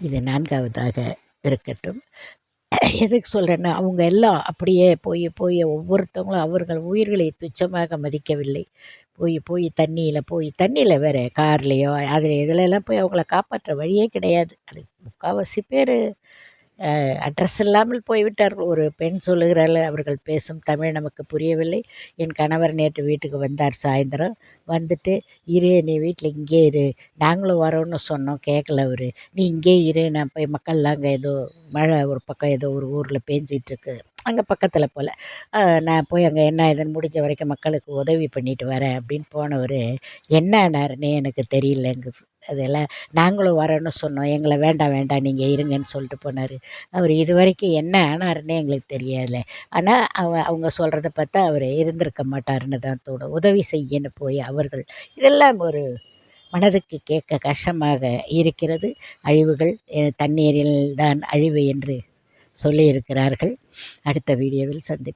இது 4வதாக இருக்கட்டும். எதுக்கு சொல்கிறேன்னா, அவங்க எல்லாம் அப்படியே போய் போய் ஒவ்வொருத்தவங்களும் அவர்கள் உயிர்களை துச்சமாக மதிக்கவில்லை. போய் போய் தண்ணியில் வேறு கார்லேயோ அதில் இதிலெல்லாம் போய் அவங்கள காப்பாற்ற வழியே கிடையாது. அது முக்கால்வாசி பேர் அட்ரஸ் இல்லாமல் போய்விட்டார்கள். ஒரு பெண் சொல்லுகிறாள், அவர்கள் பேசும் தமிழ் நமக்கு புரியவில்லை. என் கணவர் நேற்று வீட்டுக்கு வந்தார் சாயந்தரம். வந்துட்டு, இரு நீ வீட்டில் இங்கே இரு, நாங்களும் வரோன்னு சொன்னோம், கேட்கல அவரு. நீ இங்கே இரு, நான் போய் மக்கள்லாம் அங்கே ஏதோ மழை ஒரு பக்கம் ஏதோ ஒரு ஊரில் பேஞ்சிகிட்ருக்கு அங்கே பக்கத்தில் போல், நான் போய் அங்கே என்ன ஏதுன்னு முடிஞ்ச வரைக்கும் மக்களுக்கு உதவி பண்ணிட்டு வரேன் அப்படின்னு போனவர் என்ன ஆனாருன்னே எனக்கு தெரியலங்குது. அதெல்லாம் நாங்களும் வரோன்னு சொன்னோம், எங்களை வேண்டாம் வேண்டாம் நீங்கள் இருங்கன்னு சொல்லிட்டு போனார். அவர் இது வரைக்கும் என்ன ஆனாருன்னே எங்களுக்கு தெரியலை. ஆனால் அவங்க சொல்கிறத பார்த்தா அவர் இருந்திருக்க மாட்டாருன்னு தான் தோணும். உதவி செய்யன்னு போய் அவர்கள் இதெல்லாம் ஒரு மனதுக்கு கேட்க கஷ்டமாக இருக்கிறது. அழிவுகள் தண்ணீரில் தான் அழிவு என்று சொல்லியிருக்கிறார்கள். அடுத்த வீடியோவில் சந்திப்போம்.